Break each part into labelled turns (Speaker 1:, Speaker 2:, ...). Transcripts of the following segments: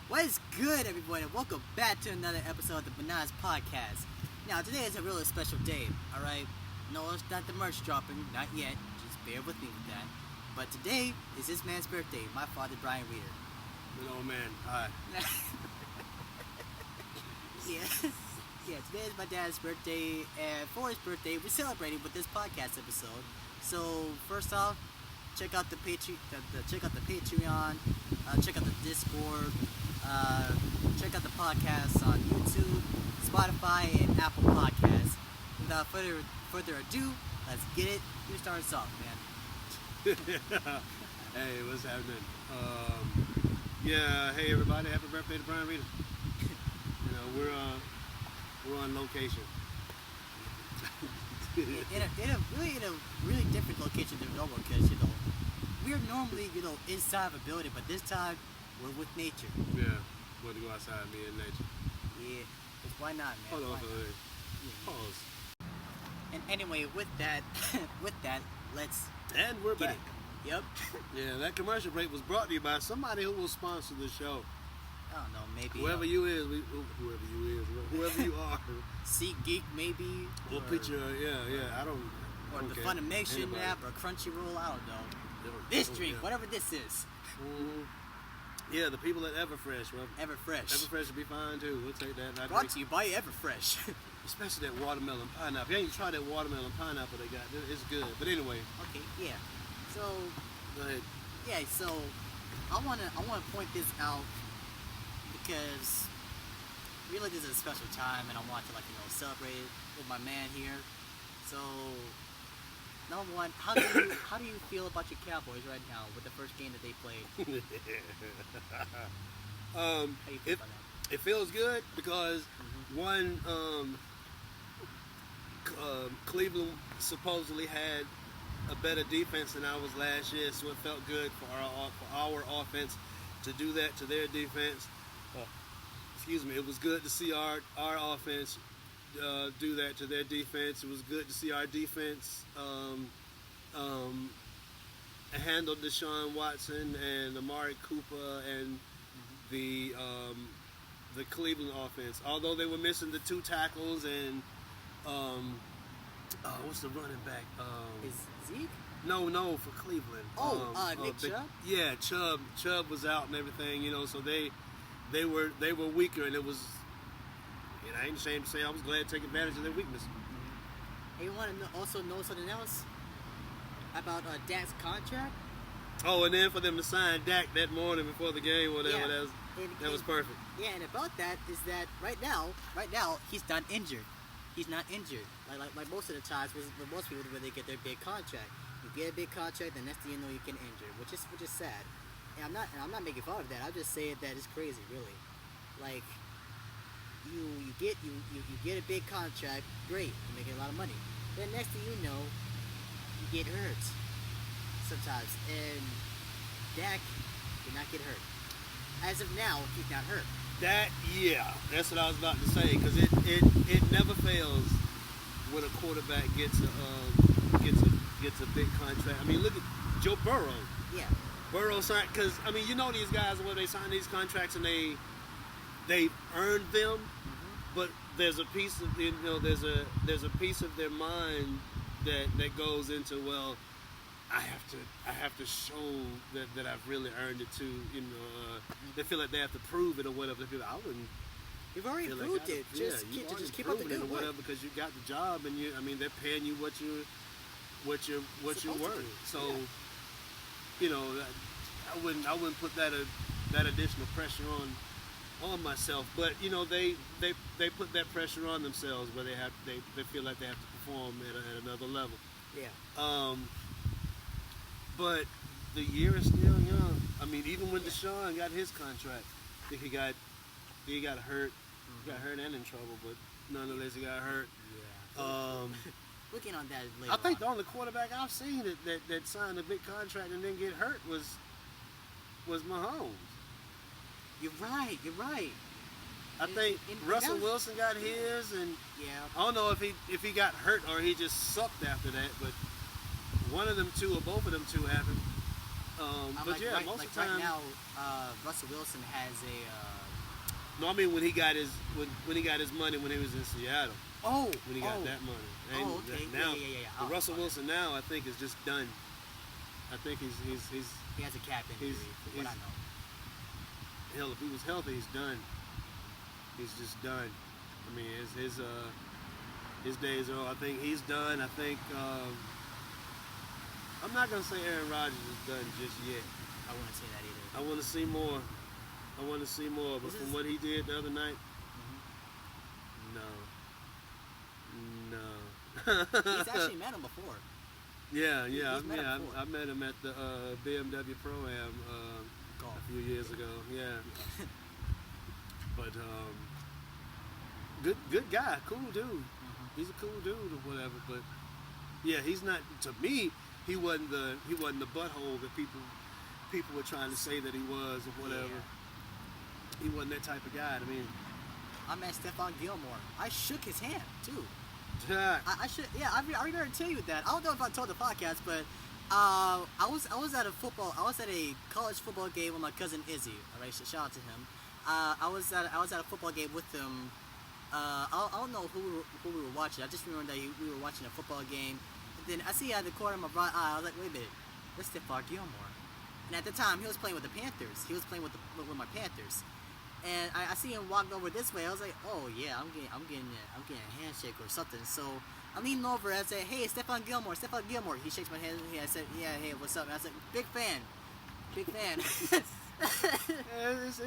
Speaker 1: What is good, everyone, and welcome back to another episode of the Bananas Podcast. Now, today is a really special day, alright? No, it's not the merch dropping, not yet. Just bear with me with that. But today is this man's birthday, my father, Brian Reeder.
Speaker 2: Good old man. Hi.
Speaker 1: Yeah, today is my dad's birthday, and for his birthday, we're celebrating with this podcast episode. So, first off, check out the check out the Patreon, check out the Discord, check out the podcasts on YouTube, Spotify, and Apple Podcasts. Without further ado, let's get it. You start us off, man.
Speaker 2: Hey, what's happening? Hey everybody, happy birthday to Brian Reeder. We're on location.
Speaker 1: in a really different location than normal, because we're normally inside of a building, but this time we're with nature.
Speaker 2: Yeah, want to go outside and be in nature.
Speaker 1: Yeah, 'cause why not, man?
Speaker 2: Hold on
Speaker 1: Why
Speaker 2: for a
Speaker 1: not?
Speaker 2: minute.
Speaker 1: Yeah.
Speaker 2: Pause.
Speaker 1: And anyway, with that, let's
Speaker 2: And we're
Speaker 1: get
Speaker 2: back.
Speaker 1: it. Yep.
Speaker 2: Yeah, that commercial break was brought to you by somebody who will sponsor the show.
Speaker 1: I don't know, maybe
Speaker 2: Whoever you are.
Speaker 1: SeatGeek, maybe,
Speaker 2: We'll put your I don't.
Speaker 1: or the
Speaker 2: care.
Speaker 1: Funimation
Speaker 2: Anybody.
Speaker 1: app, or Crunchyroll. I don't know. This drink,
Speaker 2: Yeah.
Speaker 1: whatever this is,
Speaker 2: Mhm. Yeah, the people at Everfresh, well,
Speaker 1: Everfresh.
Speaker 2: Everfresh would be fine too. We'll take that. I'd
Speaker 1: Brought
Speaker 2: drink-
Speaker 1: to you by Everfresh.
Speaker 2: Especially that watermelon pineapple. You ain't tried that watermelon pineapple they got. It's good. But anyway,
Speaker 1: Okay, yeah. So
Speaker 2: go ahead.
Speaker 1: yeah, so I wanna point this out because really this is a special time, and I want to celebrate it with my man here. So number one, how do you feel about your Cowboys right now with the first game that they played? How do you feel
Speaker 2: It,
Speaker 1: about that?
Speaker 2: it feels good because one, Cleveland supposedly had a better defense than ours last year, so it felt good for our offense to do that to their defense. Excuse me. It was good to see our offense do that to their defense. It was good to see our defense handle Deshaun Watson and Amari Cooper and the Cleveland offense. Although they were missing the two tackles and what's the running back?
Speaker 1: Is Zeke?
Speaker 2: No, for Cleveland.
Speaker 1: Nick Chubb?
Speaker 2: Yeah, Chubb was out and everything. So they were weaker, and it was. I ain't ashamed to say I was glad to take advantage of their weakness.
Speaker 1: And you want to also know something else about Dak's contract?
Speaker 2: Oh, and then for them to sign Dak that morning before the game, whatever,
Speaker 1: Yeah.
Speaker 2: that was perfect.
Speaker 1: Yeah, and about that is that right now he's not injured. He's not injured. Like most of the times with most people when they get their big contract. You get a big contract, the next thing you know you get injured, which is sad. And I'm not making fun of that. I'm just saying that it's crazy, really. Like you get a big contract, great, you're making a lot of money. Then next thing you know, you get hurt sometimes. And Dak did not get hurt. As of now, he's not hurt.
Speaker 2: That's what I was about to say, because it never fails when a quarterback gets a big contract. I mean, look at Joe Burrow.
Speaker 1: Yeah.
Speaker 2: Burrow signed, because these guys when they sign these contracts and they earned them, but there's a piece of there's a piece of their mind that goes into, well, I have to show that I've really earned it too. They feel like they have to prove it or whatever. They feel like, I wouldn't.
Speaker 1: You've already
Speaker 2: feel like
Speaker 1: proved
Speaker 2: I-
Speaker 1: it.
Speaker 2: Yeah,
Speaker 1: Just
Speaker 2: you've already
Speaker 1: keep up the
Speaker 2: proven it
Speaker 1: good
Speaker 2: or
Speaker 1: work.
Speaker 2: whatever, because you got the job and they're paying you what you're
Speaker 1: Supposed to
Speaker 2: worth.
Speaker 1: do.
Speaker 2: So
Speaker 1: Yeah.
Speaker 2: I wouldn't put that additional pressure on myself. But they put that pressure on themselves where they feel like they have to perform at another level.
Speaker 1: Yeah.
Speaker 2: But the year is still young. I mean, even when Deshaun got his contract, I think he got hurt. He got hurt and in trouble, but nonetheless he got hurt.
Speaker 1: Yeah. Looking on that later
Speaker 2: I think the
Speaker 1: on.
Speaker 2: only quarterback I've seen that signed a big contract and then get hurt was Mahomes.
Speaker 1: You're right.
Speaker 2: I think
Speaker 1: And
Speaker 2: Russell
Speaker 1: that was-
Speaker 2: Wilson got his, and
Speaker 1: Yeah.
Speaker 2: I don't know if he got hurt or he just sucked after that, but one of them two or both of them two happened. But yeah, most of the time.
Speaker 1: right now, Russell Wilson has a.
Speaker 2: No, I mean when he got his when he got his money when he was in Seattle.
Speaker 1: Oh.
Speaker 2: When he got that money. And
Speaker 1: okay.
Speaker 2: now
Speaker 1: Yeah.
Speaker 2: the Russell Wilson now I think is just done. I think he's
Speaker 1: He has a cap injury, from what I know.
Speaker 2: hell, if he was healthy, he's done. He's just done. I mean, his days are. I think he's done. I think I'm not gonna say Aaron Rodgers is done just yet.
Speaker 1: I wouldn't say that either.
Speaker 2: I want to see more. But from what he did the other night, no.
Speaker 1: He's actually met him before.
Speaker 2: Yeah.
Speaker 1: Before.
Speaker 2: I met him at the BMW Pro-Am a few years ago. Yeah. But good guy, cool dude. He's a cool dude or whatever. But yeah, he's not. To me, he wasn't the butthole that people were trying to say that he was or whatever.
Speaker 1: Yeah.
Speaker 2: He wasn't that type of guy. I mean,
Speaker 1: I met Stephon Gilmore. I shook his hand too.
Speaker 2: yeah.
Speaker 1: I should. Yeah, I remember telling you that. I don't know if I told the podcast, but I was at a college football game with my cousin Izzy. All right, shout out to him. I was at a football game with him. I don't know who we were watching. I just remember that we were watching a football game. And then I see out the corner of my right eye. I was like, wait a minute, that's Stephon Gilmore. And at the time, he was playing with the Panthers. He was playing with my Panthers. And I see him walking over this way. I was like, oh yeah, I'm getting a handshake or something. So I'm leaning over and I say, hey, Stephon Gilmore. He shakes my hand. I said, yeah, hey, what's up? And I said, big fan.
Speaker 2: Yeah, it's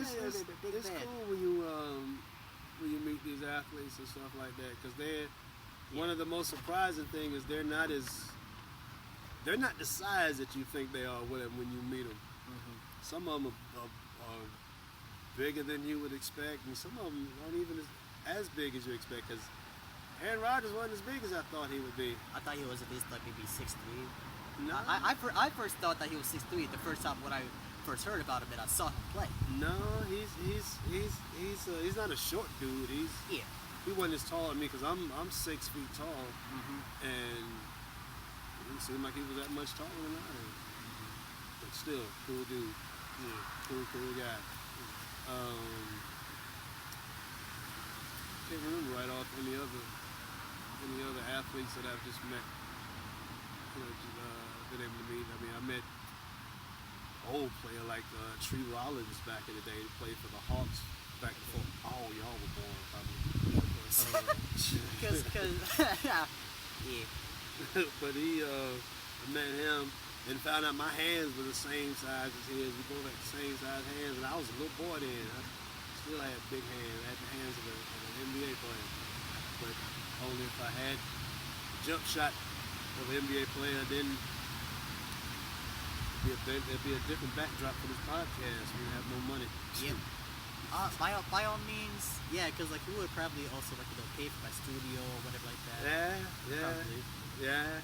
Speaker 2: cool when you meet these athletes and stuff like that, because one of the most surprising thing is they're not the size that you think they are when you meet them. Some of them are bigger than you would expect, and some of them aren't even as big as you expect, because Aaron Rodgers wasn't as big as I thought he would be.
Speaker 1: I thought he was at least like maybe 6'3".
Speaker 2: No.
Speaker 1: I first thought that he was 6'3" the first time when I first heard about him and I saw him play.
Speaker 2: No, he's not a short dude. He wasn't as tall as me, because I'm 6 feet tall, and he seemed like he was that much taller than I am. But still, cool dude. Yeah, cool guy. Can't remember right off any other athletes that I've just met. Been able to meet. I mean, I met old player like Tree Rollins back in the day. He played for the Hawks back before all y'all were born, probably.
Speaker 1: Because yeah.
Speaker 2: But I met him and found out my hands were the same size as his. We both had the same size hands, and I was a little boy then. I still had big hands. I had the hands of an NBA player, but only if I had a jump shot of an NBA player, then there'd be a different backdrop for this podcast. We'd have no money.
Speaker 1: Yep. By all means, yeah, because like you would probably also pay for my studio or whatever like that.
Speaker 2: Yeah.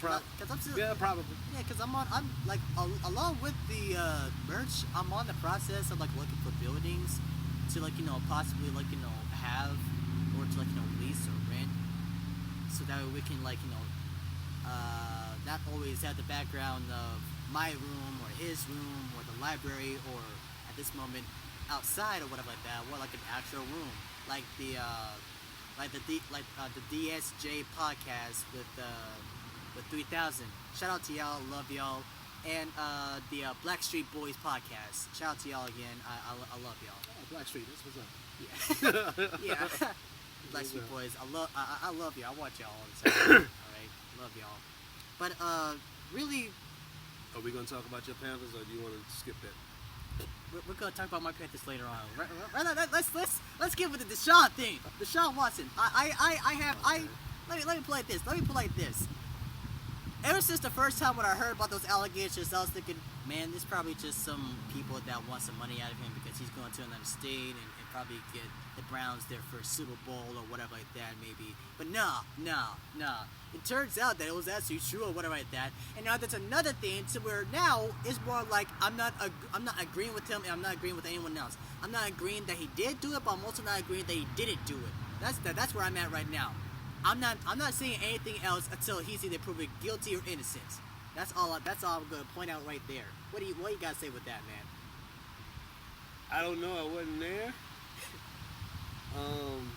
Speaker 1: Probably.
Speaker 2: Probably.
Speaker 1: Yeah, because I'm like along with the merch, I'm on the process of like looking for buildings to possibly have or to lease or rent, so that way we can not always have the background of my room or his room or the library or at this moment outside or whatever like that, or like an actual room, like the DSJ podcast with 3000. Shout out to y'all, love y'all, and the Blackstreet Boys podcast. Shout out to y'all again. I love y'all.
Speaker 2: Oh, Blackstreet, that's what's up.
Speaker 1: Yeah, yeah. Blackstreet Boys. I love you. I watch y'all all the time. All right, love y'all. But really.
Speaker 2: Are we gonna talk about your Panthers, or do you want to skip that?
Speaker 1: We're gonna talk about my Panthers later on. Let's get with the Deshaun thing. Deshaun Watson. Let me play this. Let me play this. Ever since the first time when I heard about those allegations, I was thinking, man, this is probably just some people that want some money out of him because he's going to another state and probably get the Browns their first Super Bowl or whatever like that, maybe. But nah. It turns out that it was actually true or whatever like that. And now that's another thing to where now it's more like I'm not agreeing with him and I'm not agreeing with anyone else. I'm not agreeing that he did do it, but I'm also not agreeing that he didn't do it. That's where I'm at right now. I'm not saying anything else until he's either proven guilty or innocent. That's all. That's all I'm gonna point out right there. What do you guys say with that, man?
Speaker 2: I don't know. I wasn't there. Um,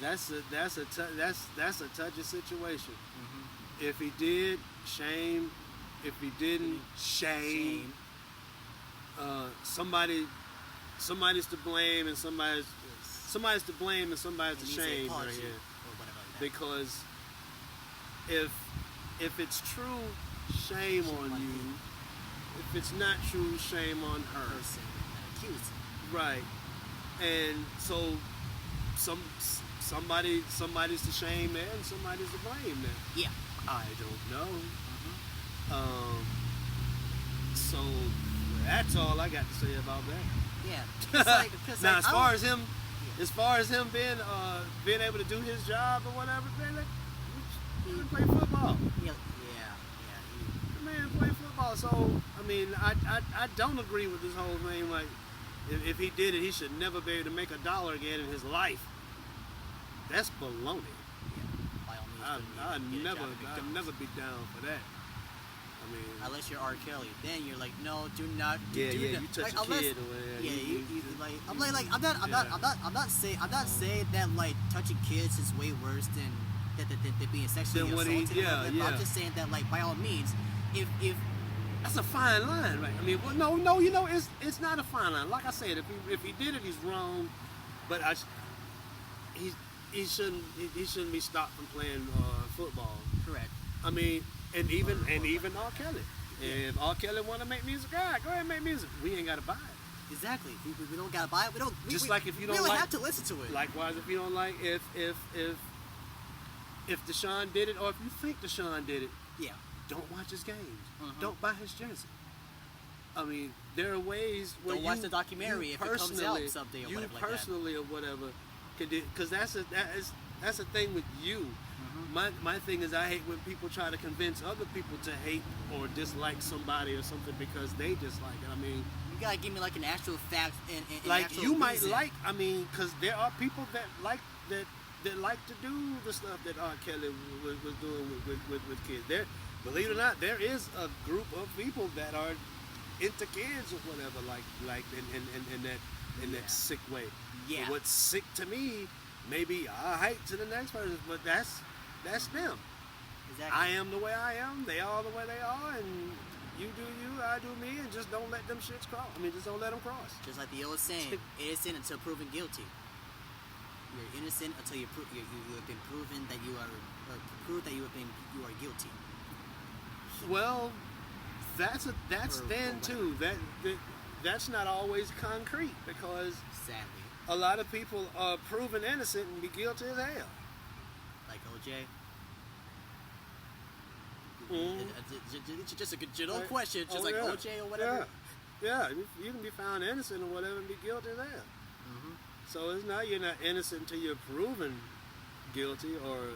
Speaker 2: it's, that's a touchy situation.
Speaker 1: Mm-hmm.
Speaker 2: If he did, shame. If he didn't, shame. Somebody's to blame and somebody's to blame and somebody's to shame right here.
Speaker 1: Or whatever like that.
Speaker 2: Because if it's true, shame on you. If it's not true, shame on her.
Speaker 1: Person and accused.
Speaker 2: Right. And so somebody's to shame there and somebody's to blame there.
Speaker 1: Yeah.
Speaker 2: I don't know.
Speaker 1: Mm-hmm.
Speaker 2: So that's all I got to say about that.
Speaker 1: Yeah. Cause
Speaker 2: Now,
Speaker 1: like,
Speaker 2: as far as him being able to do his job or whatever, man, he can play football.
Speaker 1: Yeah.
Speaker 2: The man play football. So I mean, I don't agree with this whole thing. Like, if he did it, he should never be able to make $1 again in his life. That's baloney.
Speaker 1: Yeah. By all means.
Speaker 2: I'd never be down for that. I mean,
Speaker 1: unless you're R. Kelly, then you're like, no, do not.
Speaker 2: You touch
Speaker 1: like,
Speaker 2: a kid or whatever.
Speaker 1: Yeah, you like. I'm not saying that like touching kids is way worse than being sexually assaulted. I'm just saying that like by all means, if
Speaker 2: that's a fine line, right? I mean, well, no, it's not a fine line. Like I said, if he did it, he's wrong. But he shouldn't be stopped from playing football.
Speaker 1: correct.
Speaker 2: I mean, and even R. Kelly. If R. Kelly want to make music, all right, go ahead and make music. We ain't got to buy it.
Speaker 1: Exactly. We don't gotta buy it. We don't.
Speaker 2: Just like if you don't
Speaker 1: really
Speaker 2: like,
Speaker 1: have to listen to it.
Speaker 2: Likewise, if you don't like, if Deshaun did it, or if you think Deshaun did it,
Speaker 1: Yeah.
Speaker 2: don't watch his games.
Speaker 1: Mhm.
Speaker 2: Don't buy his jersey. I mean, there are ways where
Speaker 1: Don't watch the documentary if it comes out someday or
Speaker 2: you
Speaker 1: whatever like that.
Speaker 2: personally or whatever can do, because that's a thing with you.
Speaker 1: Mhm.
Speaker 2: My thing is, I hate when people try to convince other people to hate or dislike somebody or something because they dislike it. I mean,
Speaker 1: You gotta give me like an actual fact and
Speaker 2: like
Speaker 1: actual
Speaker 2: you might
Speaker 1: reason.
Speaker 2: like. I mean, because there are people that like that like to do the stuff that R. Kelly was doing with kids. There, believe it or not, there is a group of people that are into kids or whatever, like in
Speaker 1: Yeah.
Speaker 2: that sick way.
Speaker 1: Yeah.
Speaker 2: But what's sick to me may be I hate to the next person, but that's them.
Speaker 1: Exactly.
Speaker 2: I am the way I am. They are the way they are, and you do you, I do me, and just don't let them shits cross. I mean, just don't let them cross.
Speaker 1: Just like the old saying, innocent until proven guilty. You're innocent until you have been proven that you are proved that you are guilty.
Speaker 2: Well, that's
Speaker 1: Or
Speaker 2: then too. That's not always concrete because
Speaker 1: Sadly,
Speaker 2: a lot of people are proven innocent and be guilty as hell.
Speaker 1: like OJ.
Speaker 2: Mhm.
Speaker 1: It's just a general
Speaker 2: Right.
Speaker 1: question, just
Speaker 2: Oh,
Speaker 1: like
Speaker 2: yeah.
Speaker 1: OJ or whatever.
Speaker 2: Yeah, you can be found innocent or whatever and be guilty as hell.
Speaker 1: Mm-hmm.
Speaker 2: So it's not you're not innocent until you're proven guilty or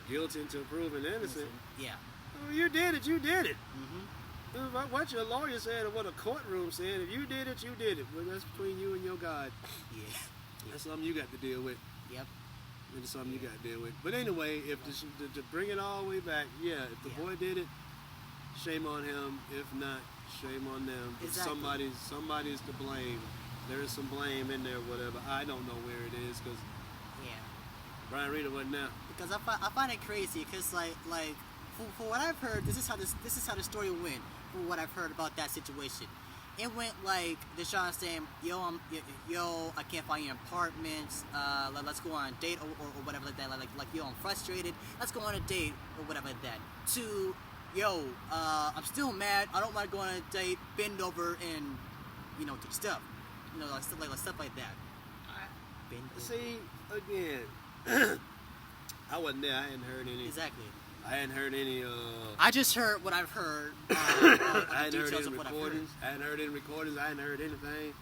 Speaker 2: guilty until proven innocent.
Speaker 1: Yeah.
Speaker 2: Oh, you did it. You did it.
Speaker 1: Mm-hmm.
Speaker 2: What your lawyer said or what a courtroom said, if you did it, you did it. Well, that's between you and your God.
Speaker 1: Yeah.
Speaker 2: That's something you got to deal with.
Speaker 1: Yep.
Speaker 2: It's something you got to deal with. But anyway, if to bring it all the way back, yeah, if the
Speaker 1: Yeah.
Speaker 2: boy did it, shame on him. If not, shame on them. But
Speaker 1: Exactly.
Speaker 2: somebody's to blame. There is some blame in there, whatever. I don't know where it is because
Speaker 1: Yeah.
Speaker 2: Brian Reeder wasn't there.
Speaker 1: Because I find it crazy because like for what I've heard, this is how the story went. For what I've heard about that situation, it went like Deshaun saying, yo, I can't find your apartments. Let's go on a date or whatever like that. Like yo, I'm frustrated. Let's go on a date or whatever like that. To yo, I'm still mad. I don't want to go on a date. Bend over and take stuff. Like stuff like that. Bend over.
Speaker 2: See, again, I wasn't there. I hadn't heard any.
Speaker 1: Exactly.
Speaker 2: I hadn't heard any.
Speaker 1: I just heard what I've heard.
Speaker 2: I hadn't heard
Speaker 1: details
Speaker 2: any
Speaker 1: of what I've
Speaker 2: recordings. I hadn't heard any recordings. I hadn't heard anything.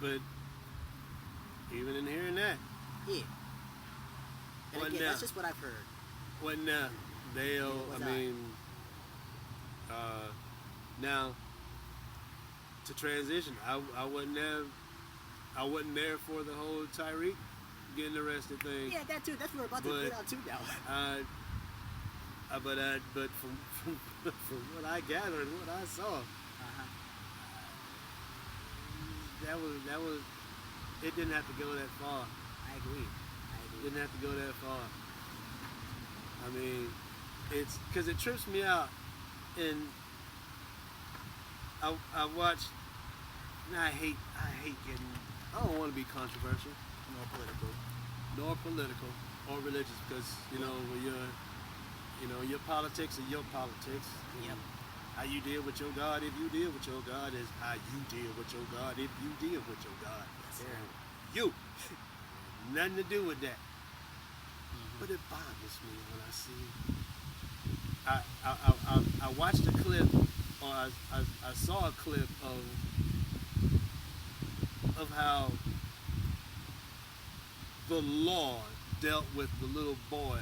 Speaker 2: But even in hearing that,
Speaker 1: Yeah. And
Speaker 2: Wasn't
Speaker 1: again,
Speaker 2: there.
Speaker 1: that's just what I've heard.
Speaker 2: wasn't there. Dale,
Speaker 1: was
Speaker 2: I
Speaker 1: I.
Speaker 2: mean, now to transition, I wasn't there. I wasn't there for the whole Tyreek getting arrested thing.
Speaker 1: Yeah, that too. That's what we're about to
Speaker 2: But,
Speaker 1: get on to now.
Speaker 2: But from what I gathered, what I saw, that was it didn't have to go that far.
Speaker 1: I agree.
Speaker 2: Didn't have to go that far. I mean, it's because it trips me out, and I watch. And I hate getting. I don't want to be controversial, nor political, or religious, because when your politics are your politics.
Speaker 1: Yep.
Speaker 2: How you deal with your God, if you deal with your God, is how you deal with your God, if you deal with your God.
Speaker 1: Yes, sir.
Speaker 2: You. Nothing to do with that. But it bothers me when I see. I watched a clip, or I saw a clip of how the law dealt with the little boy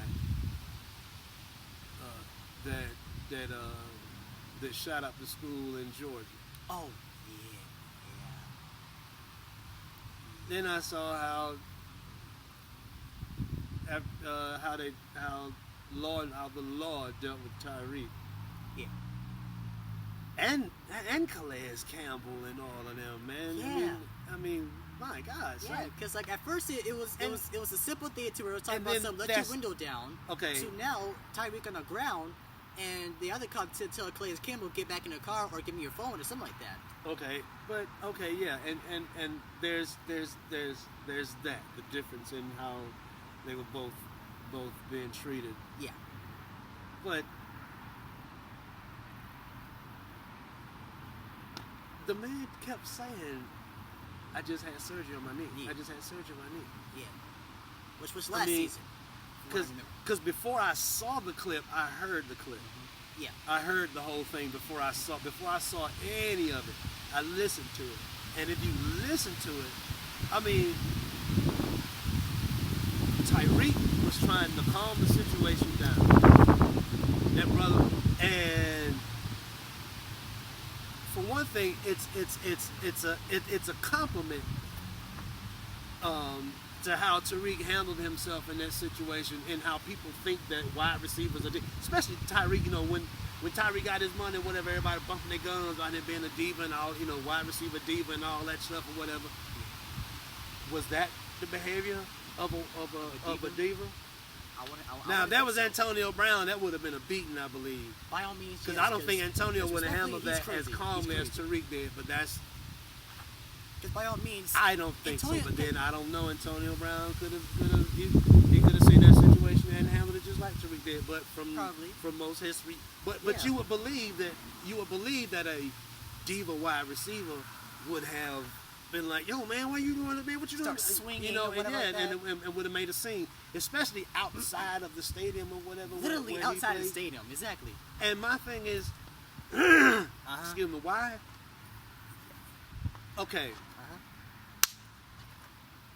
Speaker 2: that shot up the school in Georgia.
Speaker 1: Oh, yeah.
Speaker 2: Then I saw how the law dealt with Tyreek.
Speaker 1: Yeah.
Speaker 2: And Calais Campbell and all of them, man.
Speaker 1: Yeah.
Speaker 2: I mean, my gosh.
Speaker 1: Yeah, because like at first it was a simple thing to where we were talking
Speaker 2: And
Speaker 1: about
Speaker 2: then
Speaker 1: something, let your window down.
Speaker 2: Okay.
Speaker 1: So now Tyreek on the ground, and the other cop to tell Calais Campbell get back in the car or give me your phone or something like that.
Speaker 2: Okay, but okay, yeah, and there's that, the difference in how they were both being treated.
Speaker 1: Yeah.
Speaker 2: But the man kept saying, I just had surgery on my knee.
Speaker 1: Yeah.
Speaker 2: I just had surgery on my knee.
Speaker 1: Yeah. Which was last season.
Speaker 2: Because before I saw the clip, I heard the clip.
Speaker 1: Yeah.
Speaker 2: I heard the whole thing before I saw any of it. I listened to it. And if you listen to it, I mean, Tyreek was trying to calm the situation down. That brother, and for one thing, it's a compliment to how Tyreek handled himself in that situation, and how people think that wide receivers are, especially Tyreek. When Tyreek got his money, whatever, everybody bumping their guns on him being a diva and all, wide receiver diva and all that stuff or whatever. Was that the behavior of a diva? Now, if that was Antonio Brown, that would have been a beating, I believe.
Speaker 1: By all means,
Speaker 2: because
Speaker 1: yes,
Speaker 2: I don't think Antonio would have handled that as calmly as
Speaker 1: crazy.
Speaker 2: Tyreek did. But that's.
Speaker 1: Because by all means,
Speaker 2: I don't think
Speaker 1: Antonio,
Speaker 2: so. But then I don't know. Antonio Brown could have he could have seen that situation and handled it just like Tyreek did. But from most history, but
Speaker 1: Yeah.
Speaker 2: you would believe that a diva wide receiver would have been like, yo man, what you doing, man? What you doing?
Speaker 1: Start swinging or whatever like that.
Speaker 2: and would have made a scene, especially outside of the stadium or whatever.
Speaker 1: Literally
Speaker 2: where
Speaker 1: outside of the stadium, exactly.
Speaker 2: And my thing is, excuse me, why? Okay.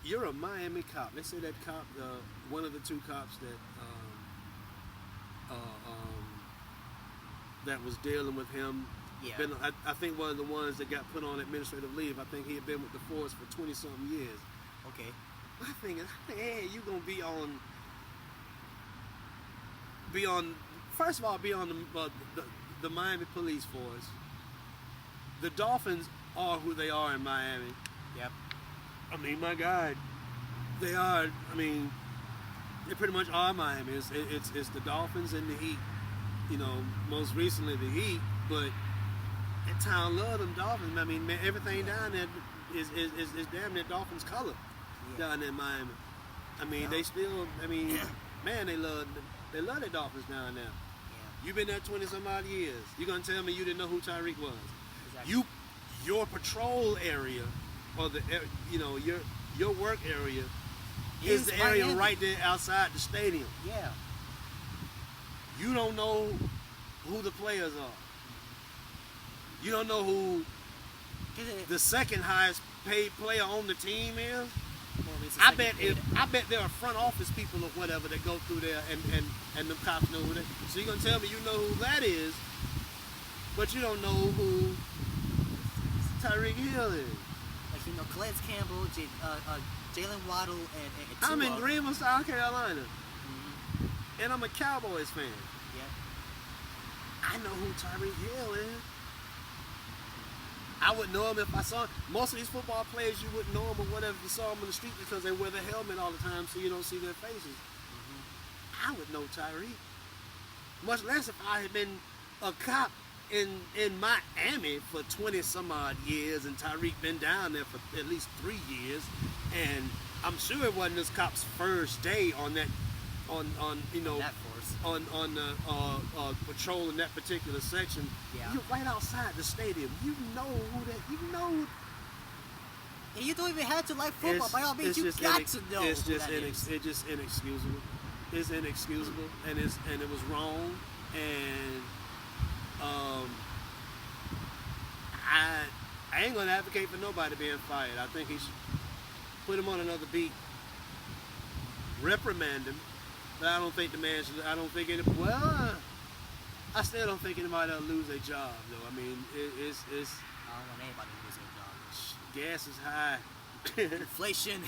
Speaker 2: You're a Miami cop. They say that cop, one of the two cops that was dealing with him.
Speaker 1: Yeah.
Speaker 2: I think one of the ones that got put on administrative leave. I think he had been with the force for 20-something years.
Speaker 1: Okay.
Speaker 2: My thing is, hey, you gonna be on. First of all, be on the Miami police force. The Dolphins are who they are in Miami.
Speaker 1: Yep.
Speaker 2: I mean, my God, they are. I mean, they pretty much are Miami. It's the Dolphins and the Heat. Most recently the Heat, but that town love them Dolphins. I mean, man, everything down there is damn near Dolphins color down there in Miami. I mean, they still. I mean, man, they love their Dolphins down there.
Speaker 1: Yeah.
Speaker 2: You've been there 20-some odd years. You gonna tell me you didn't know who Tyreek was?
Speaker 1: Exactly.
Speaker 2: Your patrol area, or your work area, is the area
Speaker 1: Miami.
Speaker 2: right there outside the stadium.
Speaker 1: Yeah.
Speaker 2: You don't know who the players are. You don't know who the second highest paid player on the team is. I bet there are front office people or whatever that go through there and the cops know who they. So you're gonna tell me you know who that is, but you don't know who Tyreek Hill is.
Speaker 1: Like Calais Campbell, Jalen Waddle and
Speaker 2: I'm in
Speaker 1: Tua.
Speaker 2: Greenville, South Carolina,
Speaker 1: Mhm.
Speaker 2: and I'm a Cowboys fan.
Speaker 1: Yep.
Speaker 2: I know who Tyreek Hill is. I would know him if I saw him. Most of these football players, you wouldn't know them or whatever if you saw them in the street because they wear the helmet all the time so you don't see their faces. I would know Tyreek. Much less if I had been a cop in Miami for 20 some odd years and Tyreek been down there for at least 3 years, and I'm sure it wasn't this cop's first day on that on you know
Speaker 1: That force.
Speaker 2: on patrol in that particular section.
Speaker 1: Yeah.
Speaker 2: You're right outside the stadium. You know who that. You know.
Speaker 1: And you don't even have to like football. By all means, you got to know
Speaker 2: It's
Speaker 1: who
Speaker 2: just
Speaker 1: that is.
Speaker 2: it's just inexcusable. It's inexcusable, and it was wrong. And I ain't gonna advocate for nobody being fired. I think he should put him on another beat, reprimand him. But I don't think the man should. I don't think any. Well, I still don't think anybody will lose their job though. I mean, it's
Speaker 1: I don't want anybody to lose their job.
Speaker 2: gas is high.
Speaker 1: Inflation.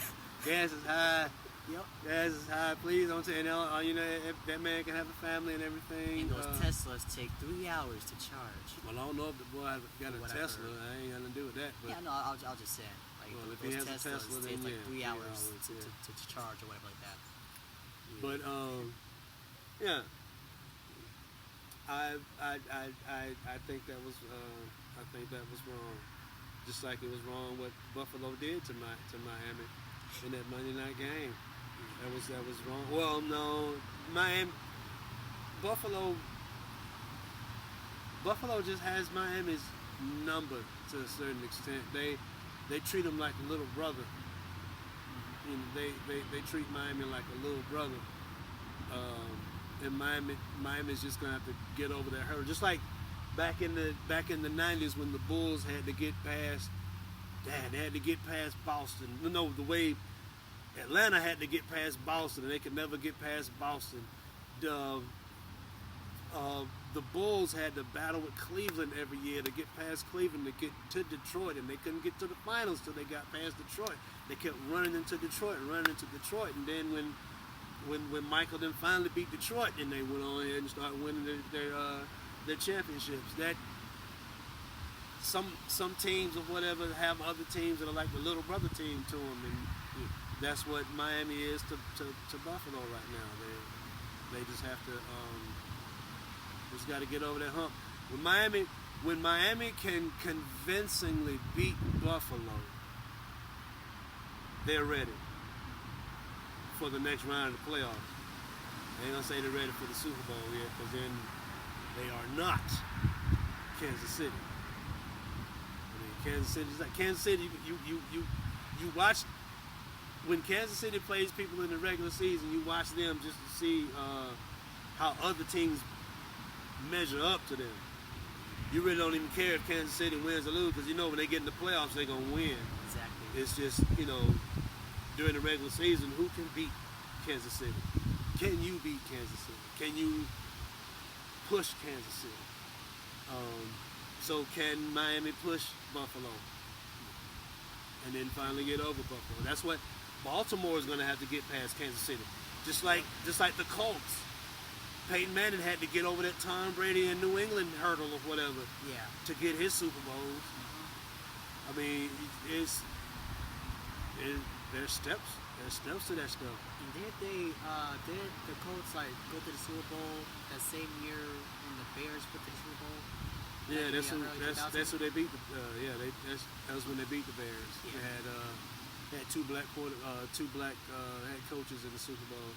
Speaker 2: Gas is high.
Speaker 1: Yep.
Speaker 2: Gas is high. Please don't say no. You know that man can have a family and everything.
Speaker 1: And those Teslas take 3 hours to charge.
Speaker 2: Well, I don't know if the boy got a
Speaker 1: What I
Speaker 2: Tesla.
Speaker 1: heard.
Speaker 2: I ain't got nothing to do with that. But
Speaker 1: Yeah, no, I'll just say it. Like,
Speaker 2: Well, if
Speaker 1: those
Speaker 2: he has a
Speaker 1: Teslas
Speaker 2: Tesla,
Speaker 1: take
Speaker 2: then
Speaker 1: like
Speaker 2: yeah,
Speaker 1: 3
Speaker 2: 3
Speaker 1: hours
Speaker 2: hours,
Speaker 1: to,
Speaker 2: yeah.
Speaker 1: to charge or whatever like that.
Speaker 2: But yeah. I think that was wrong. Just like it was wrong what Buffalo did to Miami in that Monday night game. That was wrong. Well, no, Buffalo just has Miami's number to a certain extent. They treat them like a little brother. You know, they treat Miami like a little brother. And Miami's just gonna have to get over that hurdle. Just like back in the 90s when the Bulls had to get past, they had to get past Boston. No, the way Atlanta had to get past Boston, and they could never get past Boston. The Bulls had to battle with Cleveland every year to get past Cleveland to get to Detroit, and they couldn't get to the finals till they got past Detroit. They kept running into Detroit, and then when Michael then finally beat Detroit, then they went on ahead and started winning their championships. That some teams or whatever have other teams that are like the little brother team to them, and that's what Miami is to Buffalo right now. They just have to just got to get over that hump. When Miami can convincingly beat Buffalo, they're ready for the next round of the playoffs. I ain't gonna say they're ready for the Super Bowl yet, because then they are not Kansas City. I mean, Kansas City. You watch when Kansas City plays people in the regular season. You watch them just to see how other teams measure up to them. You really don't even care if Kansas City wins or loses, because you know when they get in the playoffs, they're gonna win.
Speaker 1: Exactly.
Speaker 2: It's just, during the regular season, who can beat Kansas City? Can you beat Kansas City? Can you push Kansas City? So can Miami push Buffalo? And then finally get over Buffalo. That's what Baltimore is going to have to get past Kansas City. Just like the Colts. Peyton Manning had to get over that Tom Brady and New England hurdle or whatever to get his Super Bowls. I mean, there's steps. There's steps to that stuff.
Speaker 1: And did the Colts like go to the Super Bowl that same year when the Bears went to the Super Bowl?
Speaker 2: Yeah,
Speaker 1: Like
Speaker 2: that's who they beat. That was when they beat the Bears.
Speaker 1: Yeah.
Speaker 2: They had two black head coaches in the Super Bowl.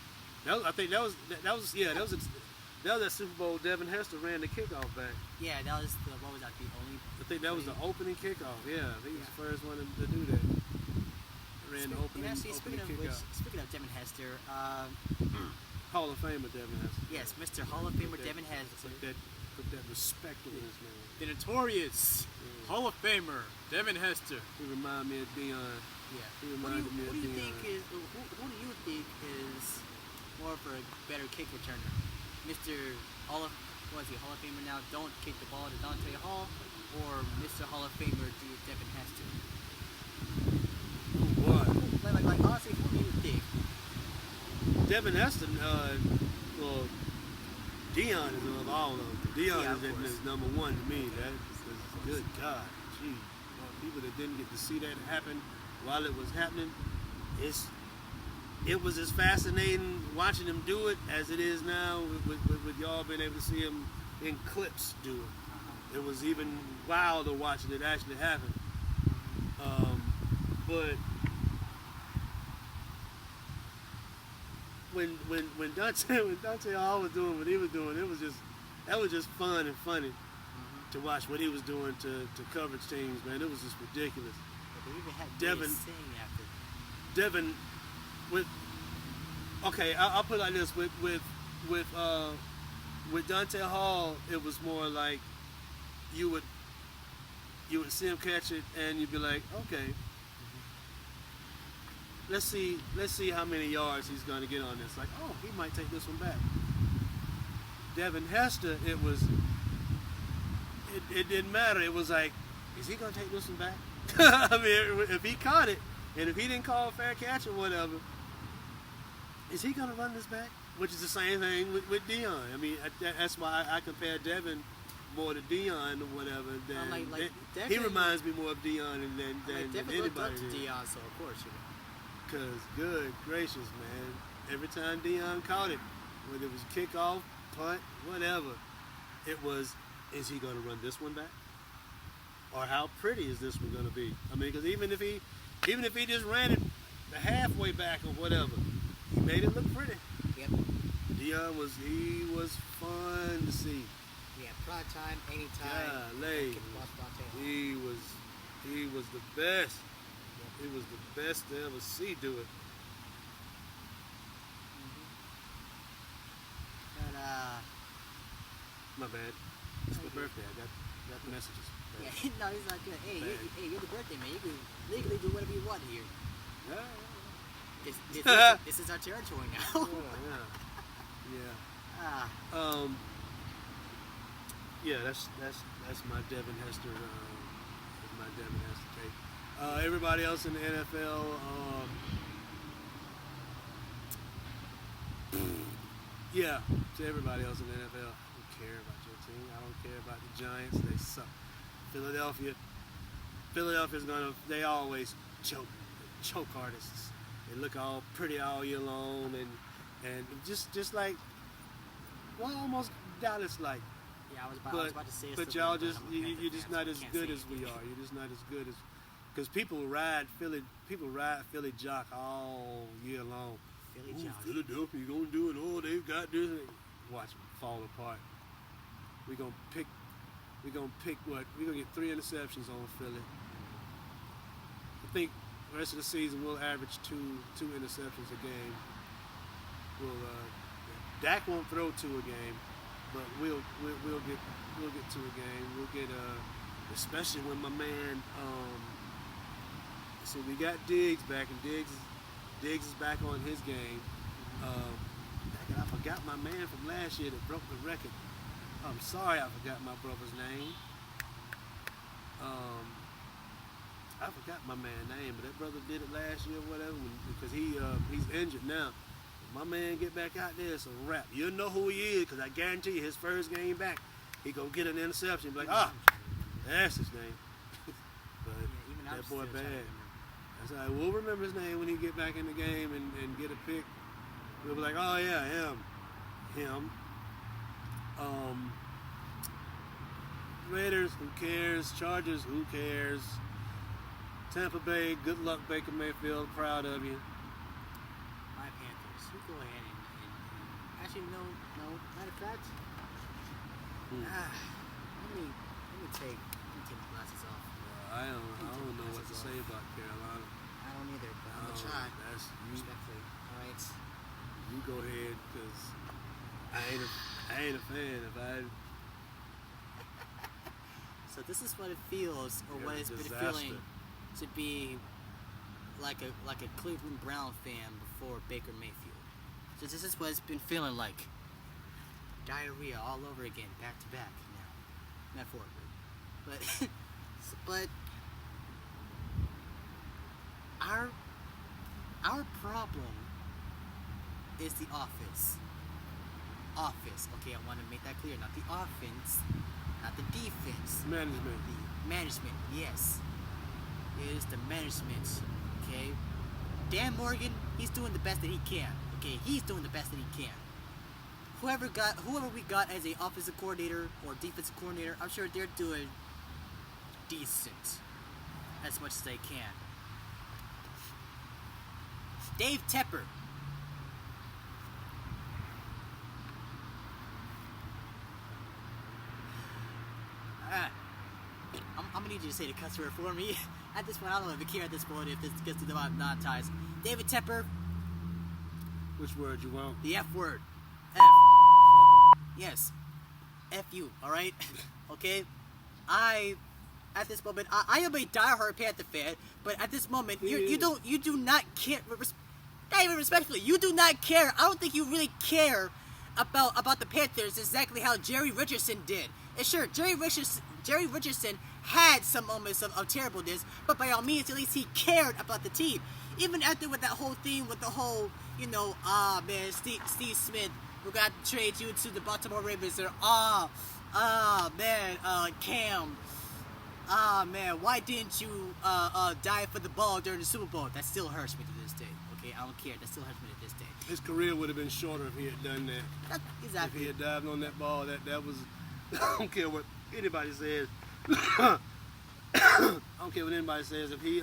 Speaker 2: I think that was that Super Bowl. Devin Hester ran the kickoff back.
Speaker 1: Yeah, that was what was that? The only.
Speaker 2: I think that was the opening kickoff. Yeah, I think he was the first one to do that. Ran the opening kickoff.
Speaker 1: Speaking of Devin Hester,
Speaker 2: Hall of Famer Devin Hester.
Speaker 1: yes, Mr. Hall of Famer Devin Hester.
Speaker 2: Put that respect on his name.
Speaker 1: The notorious Hall of Famer Devin Hester.
Speaker 2: He remind me of Deion.
Speaker 1: Yeah.
Speaker 2: He reminded me of
Speaker 1: Who do you
Speaker 2: Deion.
Speaker 1: think is more of a better kick returner? Mr. Hall of Famer now? Don't kick the ball to Dante Hall, or Mr. Hall of Famer Devin Hester?
Speaker 2: What?
Speaker 1: Like like honestly, who do you think?
Speaker 2: Devin Hester, well, Dion is of all of them. Dion
Speaker 1: Yeah, of
Speaker 2: is
Speaker 1: course.
Speaker 2: number one to me. That's good God, gee, people that didn't get to see that happen while it was happening, it was as fascinating watching him do it as it is now with y'all being able to see him in clips do it. It was even wilder watching it actually happen. But when Dante Hall was doing what he was doing, that was just fun and funny to watch what he was doing to coverage teams, man. It was just ridiculous.
Speaker 1: But they even had
Speaker 2: Devin-
Speaker 1: saying after.
Speaker 2: Devin, I'll put it like this: with Dante Hall, it was more like you would see him catch it, and you'd be like, okay, let's see how many yards he's going to get on this. Like, oh, he might take this one back. Devin Hester, it didn't matter. It was like, is he going to take this one back? I mean, if he caught it, and if he didn't call a fair catch or whatever, is he going to run this back? Which is the same thing with Dion. I mean, that's why I compare Devin more to Dion or whatever. Than, he reminds me more of Dion than
Speaker 1: Devin looked
Speaker 2: anybody.
Speaker 1: up to Dion, so of course, you know.
Speaker 2: Because, good gracious, man, every time Dion caught it, whether it was kickoff, punt, whatever, it was, is he going to run this one back? Or how pretty is this one going to be? I mean, because even if he just ran it the halfway back or whatever, he made it look pretty.
Speaker 1: Yep.
Speaker 2: Dion was fun to see.
Speaker 1: Yeah, prime time, anytime.
Speaker 2: Golly. He was the best. He was the best to ever see do it.
Speaker 1: But
Speaker 2: My bad. It's my birthday. I got messages.
Speaker 1: yeah, no, it's not good. Hey, you're the birthday man. You can legally do whatever you want here.
Speaker 2: Yeah.
Speaker 1: This is our territory now.
Speaker 2: Yeah. Yeah, that's my Devin Hester. That's my Devin Hester take. Everybody else in the NFL. Yeah, to everybody else in the NFL. I don't care about your team. I don't care about the Giants. They suck. Philadelphia's they always choke artists. They look all pretty all year long and just like, well, almost Dallas-like.
Speaker 1: Yeah, I was about to say
Speaker 2: but y'all you're just not as good as we are. You're just not as good as, because people ride Philly jock all year long.
Speaker 1: Philly
Speaker 2: Ooh,
Speaker 1: jock.
Speaker 2: Philadelphia gonna do it. Oh, they've got this. Watch them fall apart. We're gonna pick what? We're gonna get 3 interceptions on Philly. I think the rest of the season we'll average two interceptions a game. Dak won't throw 2 a game, but we'll get 2 a game. We'll get especially when my man so we got Diggs back, and Diggs is back on his game. I forgot my man from last year that broke the record. I'm sorry I forgot my brother's name. I forgot my man's name, but that brother did it last year or whatever, because he's injured now. If my man get back out there, it's a wrap. You'll know who he is, because I guarantee you his first game back, he gonna get an interception. Be like, that's his name. But
Speaker 1: Yeah, even
Speaker 2: that
Speaker 1: I'm
Speaker 2: boy
Speaker 1: still trying to
Speaker 2: bad.
Speaker 1: remember.
Speaker 2: That's all right. We'll remember his name when he get back in the game and get a pick. We'll be like, oh yeah, him. Raiders, who cares? Chargers, who cares? Tampa Bay, good luck, Baker Mayfield. Proud of you.
Speaker 1: My Panthers. You go ahead and actually no. Matter of fact, let me take my glasses off.
Speaker 2: I don't know what to say about Carolina.
Speaker 1: I don't either, but I'm gonna try.
Speaker 2: That's you.
Speaker 1: Respectfully. All right.
Speaker 2: You go ahead, because I ain't a fan. If I
Speaker 1: So this is what it feels, or
Speaker 2: Yeah,
Speaker 1: what it's been
Speaker 2: disaster.
Speaker 1: feeling, to be like a Cleveland Brown fan before Baker Mayfield. So this is what it's been feeling like. Diarrhea all over again, back to back now, metaphorically. But our Our problem is the offense. Offense. Okay, I want to make that clear. Not the offense, not the defense.
Speaker 2: Management.
Speaker 1: The management. Yes, it is the management. Okay. Dan Morgan, he's doing the best that he can. Okay, he's doing the best that he can. Whoever we got as a offensive coordinator or defensive coordinator, I'm sure they're doing decent as much as they can. Dave Tepper. I'm gonna need you to say the cuss word for me. At this point, I don't even care at this point if this gets to the non-ties. David Tepper.
Speaker 2: Which word you want?
Speaker 1: The F word. F. Yes. F you, alright? Okay? At this moment, I am a diehard Panther fan, but at this moment, you do not care, not even respectfully, you do not care, I don't think you really care about the Panthers exactly how Jerry Richardson did. And sure, Jerry Richardson had some moments of terribleness, but by all means, at least he cared about the team. Even after with that whole thing, with the whole, man, Steve Smith, we're going to trade you to the Baltimore Ravens, or, Cam, man, why didn't you die for the ball during the Super Bowl? That still hurts me to this day, okay? I don't care, that still hurts me to this day.
Speaker 2: His career would have been shorter if he had done that.
Speaker 1: Exactly.
Speaker 2: If he had dived on that ball, that was, I don't care what anybody says. I don't care what anybody says. If he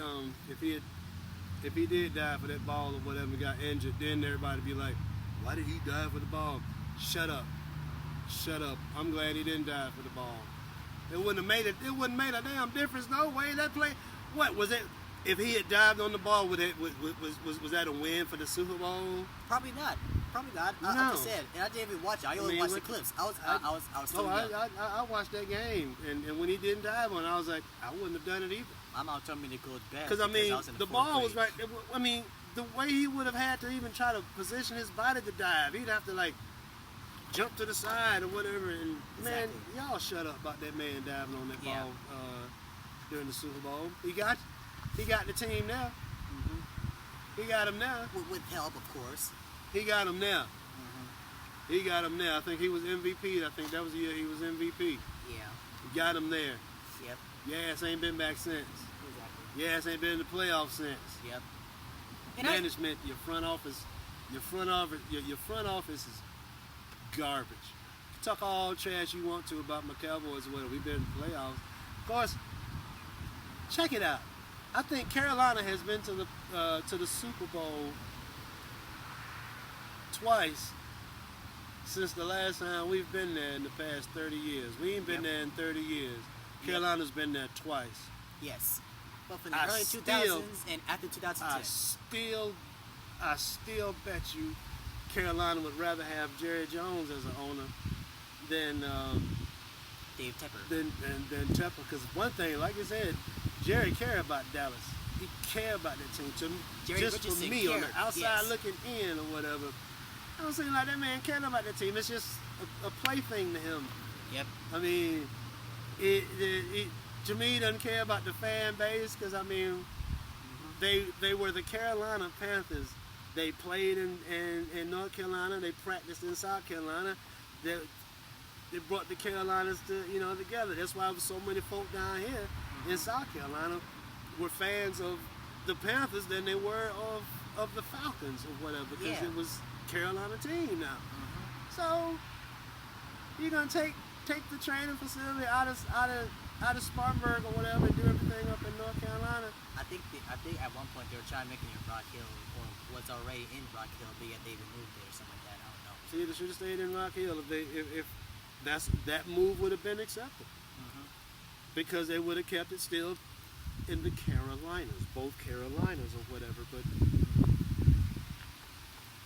Speaker 2: did dive for that ball or whatever and got injured, then everybody be like, why did he dive for the ball? Shut up. I'm glad he didn't dive for the ball. It wouldn't have made a damn difference. No way. That play, what was it? If he had dived on the ball, was that a win for the Super Bowl?
Speaker 1: Probably not.
Speaker 2: No.
Speaker 1: I just said, and I didn't even watch it. I only watched the clips. I was still young.
Speaker 2: I watched that game, and when he didn't dive on, I was like, I wouldn't have done it either.
Speaker 1: I'm out telling me to go back.
Speaker 2: Because the ball was right. I mean, the way he would have had to even try to position his body to dive, he'd have to like jump to the side or whatever. And man, y'all shut up about that man diving on that ball during the Super Bowl. He got the team now. Mm-hmm. He got him now.
Speaker 1: With help, of course.
Speaker 2: He got him now.
Speaker 1: Mm-hmm.
Speaker 2: He got him now. I think he was MVP. I think that was the year he was MVP.
Speaker 1: Yeah.
Speaker 2: He got him there.
Speaker 1: Yep.
Speaker 2: Yes, ain't been back since.
Speaker 1: Exactly.
Speaker 2: Yes, ain't been in the playoffs since.
Speaker 1: Yep.
Speaker 2: Management, your front office is garbage. Talk all trash you want to about my Cowboys or whatever. We've been in the playoffs. Of course, check it out. I think Carolina has been to the Super Bowl twice since the last time we've been there in the past 30 years. We ain't been there in 30 years. Carolina's been there twice.
Speaker 1: Yes. Both in the early 2000s and after 2010.
Speaker 2: I still bet you Carolina would rather have Jerry Jones as an owner than
Speaker 1: Dave Tepper.
Speaker 2: Than Tepper. Because one thing, like I said, Jerry cared about Dallas. He cared about that team.
Speaker 1: Jerry
Speaker 2: just
Speaker 1: Richardson
Speaker 2: for me,
Speaker 1: cared,
Speaker 2: on the outside looking in or whatever, I don't seem like that man cared about that team. It's just a plaything to him.
Speaker 1: Yep.
Speaker 2: I mean, to me, doesn't care about the fan base because I mean, they were the Carolina Panthers. They played in North Carolina. They practiced in South Carolina. They brought the Carolinas together. That's why so many folk down here in South Carolina were fans of the Panthers than they were of the Falcons or whatever because it was Carolina team now. So you're gonna take the training facility out of Spartanburg or whatever and do everything up in North Carolina.
Speaker 1: I think at one point they were trying to make it in Rock Hill or was already in Rock Hill, but yet they even moved there or something like that. I don't know.
Speaker 2: See, they should have stayed in Rock Hill if that move would have been accepted. Because they would have kept it still in the Carolinas, both Carolinas or whatever. But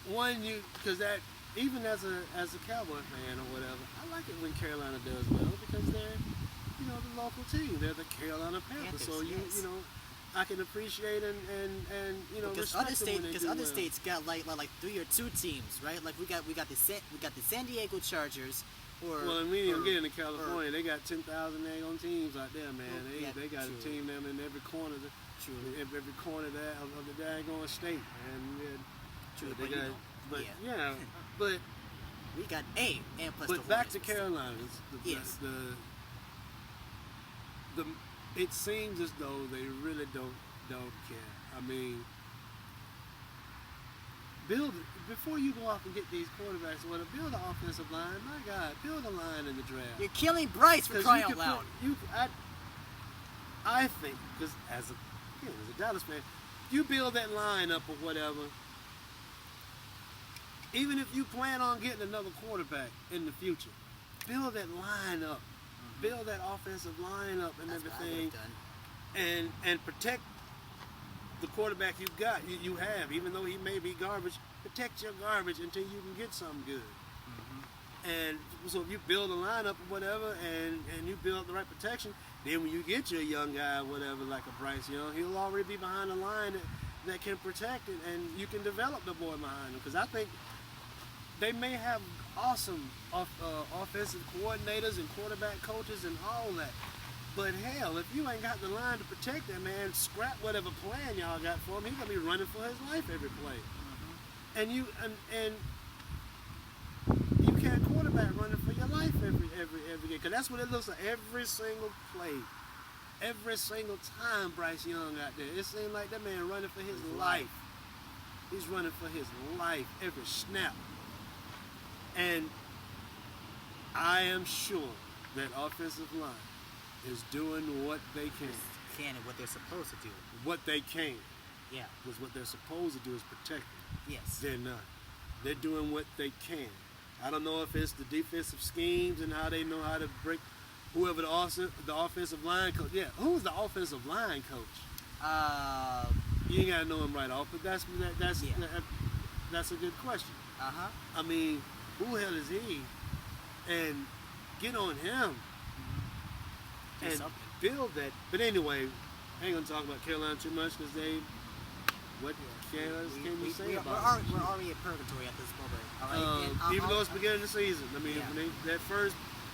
Speaker 2: because that even as a Cowboy fan or whatever, I like it when Carolina does well because they're the local team. They're the Carolina Panthers. So I can appreciate and
Speaker 1: because other states got like 3 or 2 teams, right? Like we got the San Diego Chargers, Or
Speaker 2: Well, and we didn't
Speaker 1: or-
Speaker 2: get into California. They got 10,000 daggone teams out there, man.
Speaker 1: Well, yeah,
Speaker 2: They got
Speaker 1: true.
Speaker 2: a team them in every corner,
Speaker 1: True.
Speaker 2: every corner of the daggone state, man.
Speaker 1: True,
Speaker 2: They
Speaker 1: but you
Speaker 2: got,
Speaker 1: know,
Speaker 2: but
Speaker 1: yeah.
Speaker 2: yeah, but
Speaker 1: We got A and plus.
Speaker 2: but
Speaker 1: the
Speaker 2: back to
Speaker 1: Hornets.
Speaker 2: Carolina.
Speaker 1: Yes.
Speaker 2: It seems as though they really don't care. I mean, before you go off and get these quarterbacks, build an offensive line. My God, build a line in the draft.
Speaker 1: You're killing Bryce for
Speaker 2: 'Cause
Speaker 1: crying
Speaker 2: you
Speaker 1: out
Speaker 2: could
Speaker 1: loud.
Speaker 2: I think, because as a Dallas fan, you build that line up or whatever. Even if you plan on getting another quarterback in the future, build that line up, build that offensive line up and
Speaker 1: That's what I
Speaker 2: everything,
Speaker 1: would've done.
Speaker 2: and protect the quarterback you got, you have. Even though he may be garbage, protect your garbage until you can get something good. And so if you build a lineup or whatever, and you build the right protection, then when you get your young guy, whatever, like a Bryce Young, he'll already be behind the line that can protect it, and you can develop the boy behind him. Because I think they may have awesome offensive coordinators and quarterback coaches and all that. But hell, if you ain't got the line to protect that man, scrap whatever plan y'all got for him. He's gonna be running for his life every play. And you can't quarterback running for your life every game. Because that's what it looks like every single play. Every single time Bryce Young out there, it seems like that man running for his life. He's running for his life every snap. And I am sure that offensive line is doing what they can.
Speaker 1: Can and what they're supposed to do.
Speaker 2: What they can.
Speaker 1: Yeah.
Speaker 2: Because what they're supposed to do is protect them.
Speaker 1: Yes.
Speaker 2: They're not. They're doing what they can. I don't know if it's the defensive schemes and how they know how to break whoever the offensive line coach. Yeah, who's the offensive line coach? You ain't gotta know him right off, but that's a good question. I mean, who the hell is he? And get on him
Speaker 1: Do
Speaker 2: and
Speaker 1: something.
Speaker 2: build that. But anyway, I ain't gonna talk about Carolina too much because what can we say about it?
Speaker 1: We're already in purgatory at this moment. All right. And
Speaker 2: Even though it's beginning of the season. I mean,
Speaker 1: Yeah.
Speaker 2: when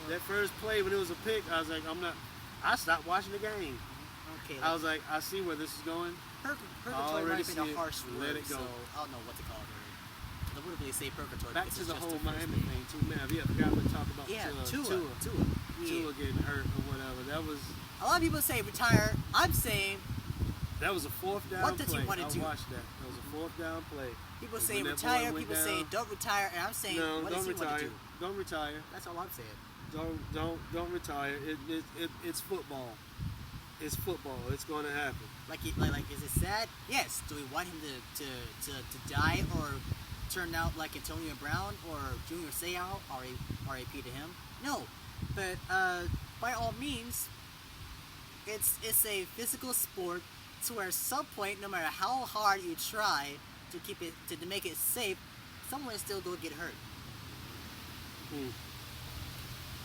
Speaker 2: that first play when it was a pick, I was like, I stopped watching the game.
Speaker 1: Okay.
Speaker 2: I was like, I see where this is going.
Speaker 1: Purgatory
Speaker 2: already
Speaker 1: might have been
Speaker 2: see
Speaker 1: a
Speaker 2: it.
Speaker 1: harsh word,
Speaker 2: Let it go.
Speaker 1: so I don't know what to call it. I wouldn't really say purgatory.
Speaker 2: Back
Speaker 1: because
Speaker 2: to
Speaker 1: it's
Speaker 2: the
Speaker 1: just
Speaker 2: whole
Speaker 1: the first
Speaker 2: Miami
Speaker 1: thing.
Speaker 2: thing too, man. Yeah, I forgot to talk about
Speaker 1: Yeah,
Speaker 2: Tua.
Speaker 1: Yeah.
Speaker 2: Tua getting hurt or whatever. That was
Speaker 1: A lot of people say retire. I'm saying
Speaker 2: a fourth down
Speaker 1: What does he
Speaker 2: play.
Speaker 1: wanna
Speaker 2: I
Speaker 1: do?
Speaker 2: watched that. That was a fourth down play.
Speaker 1: people
Speaker 2: When
Speaker 1: say
Speaker 2: that boy
Speaker 1: retire.
Speaker 2: went
Speaker 1: People
Speaker 2: down-
Speaker 1: say don't retire, and I'm saying
Speaker 2: No,
Speaker 1: what
Speaker 2: don't
Speaker 1: does he want to
Speaker 2: retire.
Speaker 1: do?
Speaker 2: Don't retire.
Speaker 1: That's all I'm saying.
Speaker 2: Don't retire. It's football. It's football. It's going to happen.
Speaker 1: Like is it sad? Yes. Do we want him to die or turn out like Antonio Brown or Junior Seau? R.A.P. to him. No, but by all means, it's a physical sport. To where at some point, no matter how hard you try to keep it to make it safe, someone is still going to get hurt.
Speaker 2: Mm.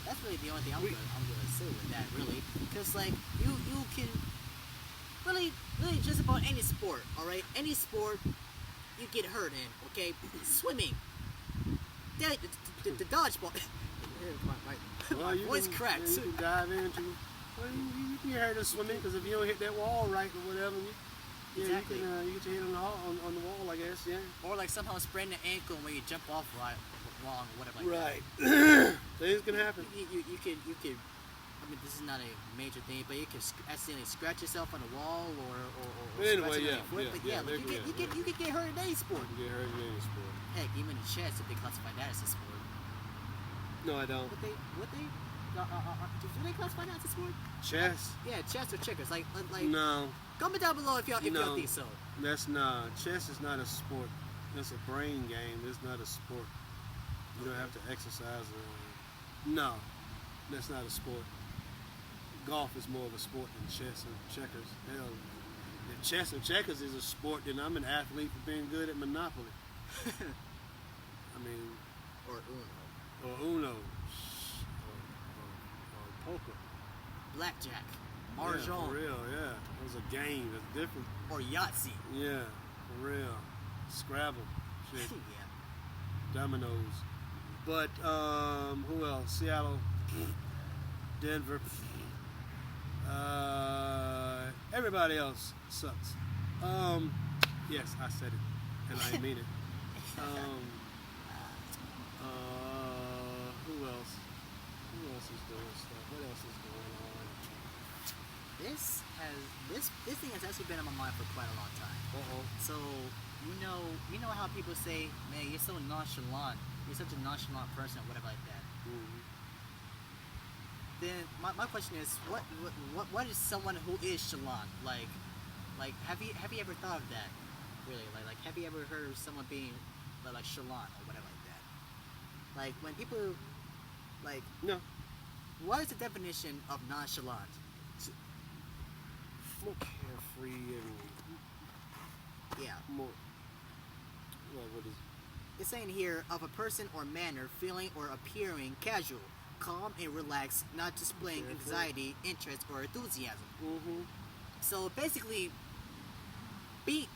Speaker 1: That's really the only thing I'm gonna say with that, really, because like you can really just about any sport, all right, any sport you get hurt in, okay, swimming, the dodgeball. My voice cracked.
Speaker 2: You can dive into. Well, you can get hurt in swimming because if you don't hit that wall right or whatever,
Speaker 1: Exactly.
Speaker 2: you get your head on the wall, I guess. Yeah.
Speaker 1: Or like somehow sprain the ankle when you jump off wrong or whatever. Like
Speaker 2: Right. Things can happen.
Speaker 1: You could. I mean, this is not a major thing, but you can accidentally scratch yourself on a wall or
Speaker 2: But anyway,
Speaker 1: scratch
Speaker 2: yeah,
Speaker 1: on your foot. But
Speaker 2: yeah,
Speaker 1: like, you could get hurt in any sport.
Speaker 2: You can get hurt in any sport.
Speaker 1: Heck, even in chess, if they classify that as a sport.
Speaker 2: No, I don't.
Speaker 1: Would they? Do they classify that as a sport?
Speaker 2: Chess?
Speaker 1: Yeah, chess or checkers. Like
Speaker 2: No,
Speaker 1: comment down below if y'all
Speaker 2: No.
Speaker 1: think so.
Speaker 2: that's not. Chess is not a sport. It's a brain game. It's not a sport. You don't have to exercise. No, that's not a sport. Golf is more of a sport than chess and checkers. Hell, if chess and checkers is a sport, then I'm an athlete for being good at Monopoly. I mean,
Speaker 1: Or Uno.
Speaker 2: or Uno, or poker.
Speaker 1: Blackjack.
Speaker 2: Yeah,
Speaker 1: Mahjong.
Speaker 2: for real, yeah. It was a game. It's different.
Speaker 1: Or Yahtzee.
Speaker 2: Yeah, for real. Scrabble, shit,
Speaker 1: Yeah.
Speaker 2: dominoes. But who else? Seattle, Denver. Everybody else sucks. Yes, I said it, and I mean it. Who else? Who else is doing stuff? What else is going on?
Speaker 1: This thing has actually been on my mind for quite a long time. So you know how people say, man, you're so nonchalant. You're such a nonchalant person, or whatever like that.
Speaker 2: Mm-hmm.
Speaker 1: Then my question is, what is someone who is chalant? Like have you ever thought of that? Really, like have you ever heard of someone being like chalant or whatever like that? Like when people like
Speaker 2: No,
Speaker 1: what is the definition of nonchalant?
Speaker 2: more carefree and
Speaker 1: Yeah.
Speaker 2: more. Well, what is?
Speaker 1: It's saying here of a person or manner feeling or appearing casual, calm and relaxed, not displaying
Speaker 2: Careful.
Speaker 1: anxiety, interest, or enthusiasm.
Speaker 2: Mm-hmm.
Speaker 1: So basically, being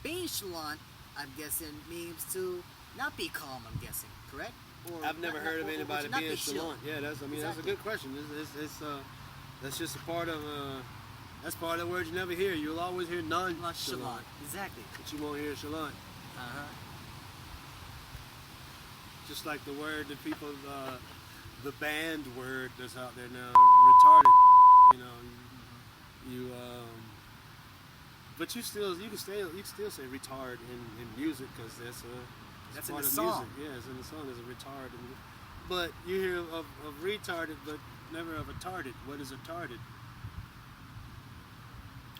Speaker 1: chalant, I'm guessing, means to not be calm. I'm guessing, correct? Or
Speaker 2: I've never heard of
Speaker 1: or
Speaker 2: anybody
Speaker 1: to not
Speaker 2: being
Speaker 1: be chill.
Speaker 2: chalant. Yeah, that's a
Speaker 1: Exactly.
Speaker 2: good question. That's just a part of that's part of the word you never hear. You'll always hear nonchalant,
Speaker 1: Nonchalant. Exactly.
Speaker 2: but you won't hear chalant.
Speaker 1: Uh-huh.
Speaker 2: Just like the word that people, the banned word that's out there now, retarded. You know, but you can still say retard in music because that's
Speaker 1: in
Speaker 2: part
Speaker 1: the
Speaker 2: of
Speaker 1: song.
Speaker 2: music. Yeah, it's in the song. There's a retard. But you hear of retarded, but never of a tarded. What is a tarded?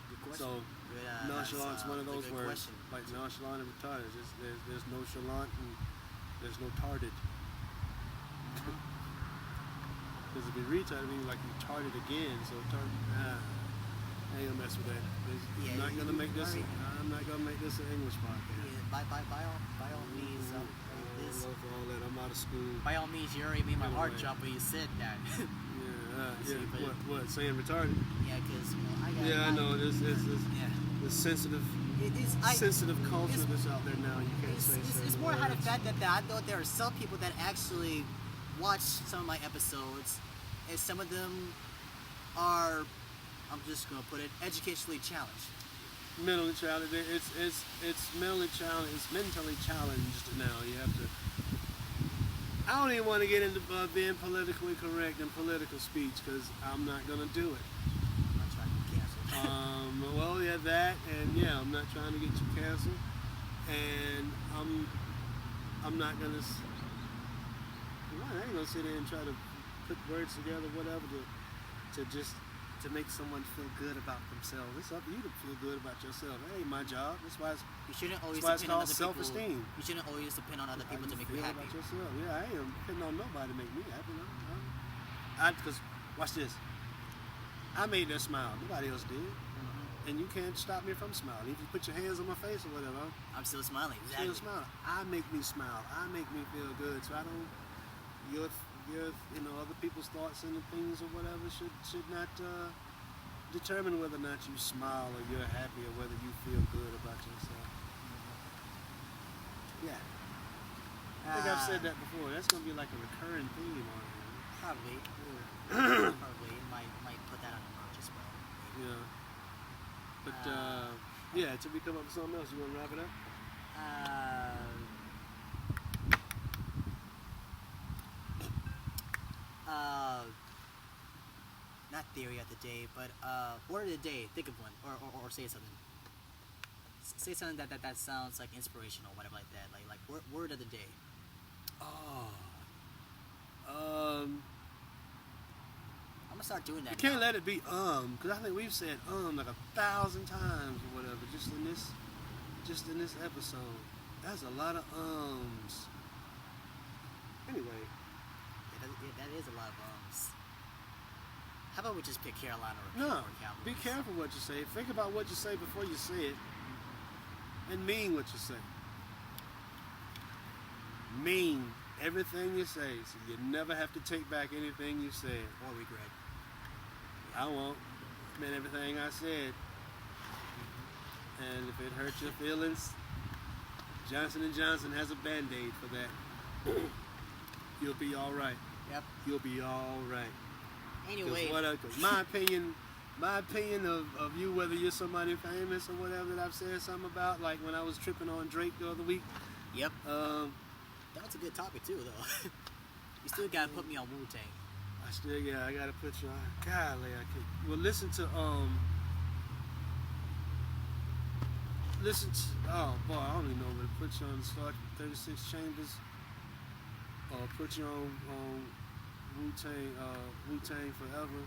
Speaker 1: Good question.
Speaker 2: So
Speaker 1: Good,
Speaker 2: nonchalant's one of
Speaker 1: that's a
Speaker 2: those
Speaker 1: good
Speaker 2: words,
Speaker 1: question.
Speaker 2: like nonchalant and retarded. There's nonchalant and there's no tarded. Because to be retarded means like you tarded again. So I ain't gonna mess with that.
Speaker 1: Yeah,
Speaker 2: I'm not gonna make this.
Speaker 1: alright.
Speaker 2: I'm not gonna make this an English podcast.
Speaker 1: Yeah, by all means, this,
Speaker 2: For all that, I'm out of school.
Speaker 1: by all means, you already made my heart
Speaker 2: Anyway.
Speaker 1: drop when you said that.
Speaker 2: Yeah.
Speaker 1: See, but-
Speaker 2: What? Saying retarded?
Speaker 1: Yeah, because I got.
Speaker 2: Yeah, I know. It's
Speaker 1: Yeah.
Speaker 2: the sensitive
Speaker 1: It's
Speaker 2: sensitive culture
Speaker 1: it's-
Speaker 2: that's out there now. You can't say
Speaker 1: it's
Speaker 2: certain
Speaker 1: more how the
Speaker 2: words.
Speaker 1: fact that I thought there are some people that actually watch some of my episodes, and some of them are, I'm just gonna put it, educationally challenged.
Speaker 2: Mentally challenged. It's mentally challenged. It's mentally challenged now. You have to. I don't even want to get into being politically correct in political speech because I'm not gonna do it.
Speaker 1: I'm not trying to be canceled.
Speaker 2: Well, yeah, that, and yeah, I'm not trying to get you canceled, and I'm not gonna. I ain't gonna sit there and try to put words together, whatever, to make someone feel good about themselves. It's up to you to feel good about yourself. That ain't my job. That's why it's
Speaker 1: You shouldn't always
Speaker 2: That's why it's
Speaker 1: depend on
Speaker 2: called
Speaker 1: other people.
Speaker 2: self-esteem.
Speaker 1: You shouldn't always depend on other people to make you
Speaker 2: feel
Speaker 1: happy.
Speaker 2: about yourself. Yeah, I ain't depending on nobody to make me happy. Because watch this. I made that smile. Nobody else did. And you can't stop me from smiling. If you put your hands on my face or whatever,
Speaker 1: I'm still smiling.
Speaker 2: still
Speaker 1: Exactly.
Speaker 2: smile. I make me smile. I make me feel good. So I don't. Your other people's thoughts and things or whatever should not determine whether or not you smile or you're happy or whether you feel good about yourself. Yeah. I think I've said that before. That's gonna be like a recurring theme on here.
Speaker 1: Probably. Probably. Might put that on the merch as well.
Speaker 2: Yeah. But yeah, till we come up with something else, you wanna wrap it up?
Speaker 1: Not theory of the day, but word of the day. Think of one, or say something. Say something that sounds like inspirational, whatever like that. Like word of the day. I'm gonna start doing that.
Speaker 2: You can't
Speaker 1: now.
Speaker 2: let it be because I think we've said like 1,000 times or whatever just in this episode. That's a lot of ums. Anyway,
Speaker 1: That is a lot of How about we just pick Carolina or
Speaker 2: no,
Speaker 1: or Cowboys?
Speaker 2: be careful what you say. Think about what you say before you say it, and mean what you say. Mean everything you say, so you never have to take back anything you said.
Speaker 1: Or regret.
Speaker 2: I won't. Meant everything I said. And if it hurts your feelings, Johnson & Johnson has a Band-Aid for that. You'll be all right.
Speaker 1: Yep.
Speaker 2: You'll be all right.
Speaker 1: Anyway,
Speaker 2: Cause my opinion of you, whether you're somebody famous or whatever that I've said something about, like when I was tripping on Drake the other week.
Speaker 1: yep. That was a good topic too, though. You still gotta put me on Wu-Tang.
Speaker 2: I gotta put you on. Golly, I can't. Well, listen to oh boy, I don't even know whether to put you on start 36 Chambers or put you on Wu-Tang Forever.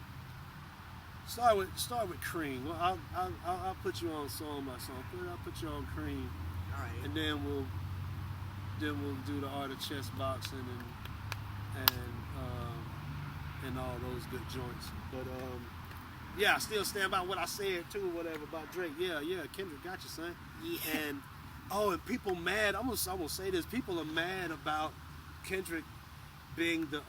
Speaker 2: Start with Cream. Well, I'll put you on song by song. I'll put you on Cream,
Speaker 1: All right.
Speaker 2: and then we'll do the art of chess boxing and all those good joints. But yeah, I still stand by what I said too, whatever about Drake. Yeah, Kendrick got you, son.
Speaker 1: Yeah.
Speaker 2: And people mad. I'm gonna say this. People are mad about Kendrick being the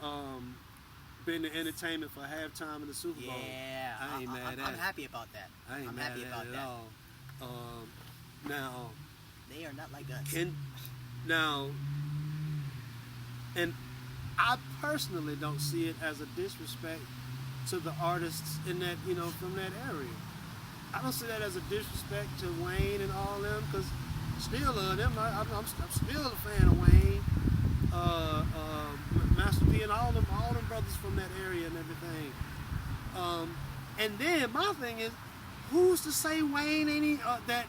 Speaker 2: entertainment for halftime in the Super Bowl.
Speaker 1: Yeah.
Speaker 2: I ain't mad at
Speaker 1: I'm
Speaker 2: it.
Speaker 1: happy about that.
Speaker 2: I ain't
Speaker 1: I'm
Speaker 2: mad
Speaker 1: happy
Speaker 2: at
Speaker 1: about
Speaker 2: it
Speaker 1: that.
Speaker 2: at all. Now,
Speaker 1: They are not like us.
Speaker 2: and I personally don't see it as a disrespect to the artists in that, from that area. I don't see that as a disrespect to Wayne and all them, because still them. I'm still a fan of Wayne, Master P, and all them brothers from that area and everything. And then my thing is, who's to say Wayne that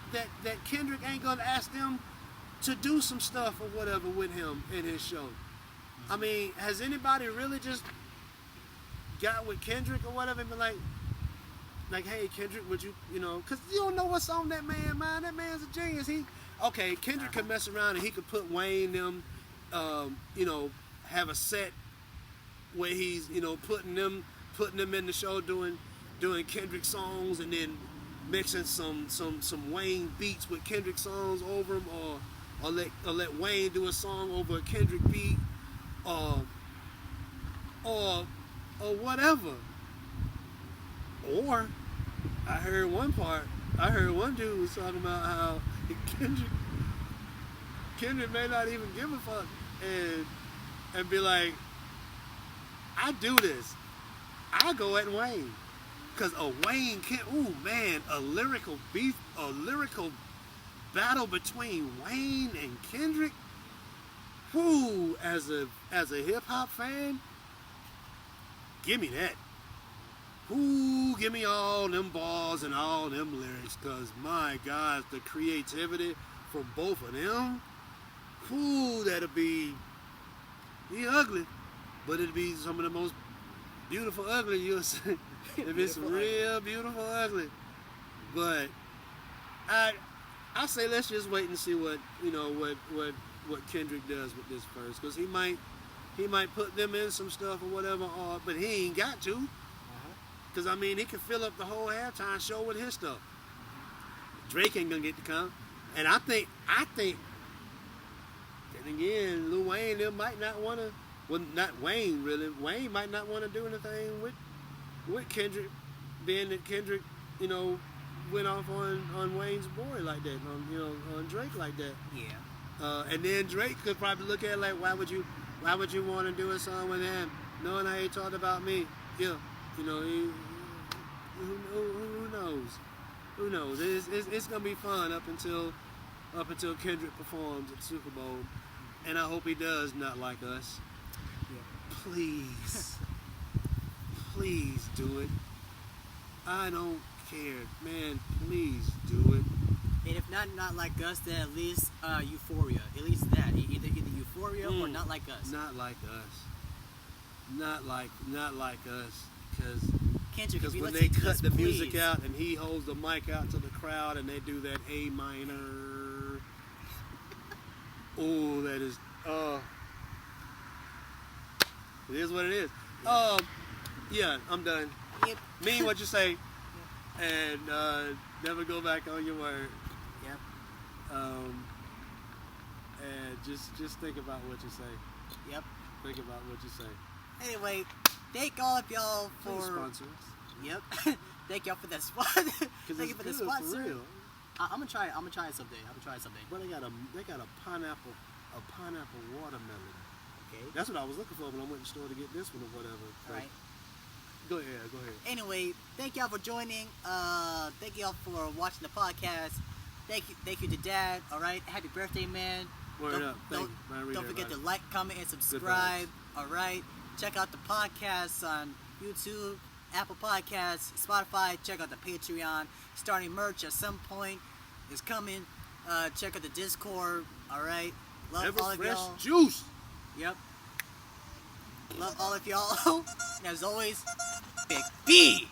Speaker 2: Kendrick ain't gonna ask them to do some stuff or whatever with him in his show? I mean, has anybody really just got with Kendrick or whatever and been like, hey, Kendrick, would you, because you don't know what's on that man's mind. That man's a genius. Kendrick could mess around and he could put Wayne them, have a set where he's, putting them in the show doing Kendrick songs and then mixing some Wayne beats with Kendrick songs over them, or let Wayne do a song over a Kendrick beat, or whatever. Or I heard one dude was talking about how Kendrick may not even give a fuck and be like, I do this. I go at Wayne. Cause a Wayne a lyrical battle between Wayne and Kendrick. Whoo, as a hip hop fan, give me that. Whoo, give me all them bars and all them lyrics, cause my God, the creativity from both of them. Whoo, that'll be ugly, but it'd be some of the most beautiful ugly you'll see. If it's real beautiful ugly. But I say let's just wait and see what Kendrick does with this first, because he might put them in some stuff or whatever, but he ain't got to. Because he can fill up the whole halftime show with his stuff. Drake ain't gonna get to come, and I think then again, Lil Wayne, they might not want to. Well, not Wayne really. Wayne might not want to do anything with Kendrick, being that Kendrick, went off on Wayne's boy like that, on Drake like that.
Speaker 1: Yeah.
Speaker 2: And then Drake could probably look at it like, why would you want to do a song with him, knowing how he talked about me? Yeah, who knows? Who knows? It's gonna be fun up until Kendrick performs at the Super Bowl, and I hope he does Not Like Us. Yeah. Please do it. I don't care, man. Please do it.
Speaker 1: And if not like us, then at least Euphoria. At least that. Either Euphoria or Not Like Us.
Speaker 2: Not like us. Not like us. Because when they cut the music out and he holds the mic out to the crowd and they do that A minor. Oh, that is. It is what it is. Yeah, I'm done.
Speaker 1: Yep.
Speaker 2: Mean what you say, and never go back on your word.
Speaker 1: Yep.
Speaker 2: And just think about what you say.
Speaker 1: Yep.
Speaker 2: Think about what you say.
Speaker 1: Anyway, thank all of y'all
Speaker 2: Please
Speaker 1: for
Speaker 2: sponsor us.
Speaker 1: Yep. Thank y'all for that spot. Thank you for the sponsor.
Speaker 2: For real.
Speaker 1: I'm gonna try it someday.
Speaker 2: But they got a pineapple watermelon.
Speaker 1: Okay.
Speaker 2: That's what I was looking for when I went to the store to get this one or whatever.
Speaker 1: All right.
Speaker 2: Go ahead. Go ahead.
Speaker 1: Anyway, thank y'all for joining. Thank y'all for watching the podcast. Thank you to Dad. All right. Happy birthday, man.
Speaker 2: Word up. Thank you.
Speaker 1: Don't forget to like, comment, and subscribe. All right. Check out the podcasts on YouTube, Apple Podcasts, Spotify. Check out the Patreon. Starting merch at some point is coming. Check out the Discord. All right. Love all of
Speaker 2: Fresh
Speaker 1: y'all.
Speaker 2: juice.
Speaker 1: Yep. Love all of y'all. And as always, Big B.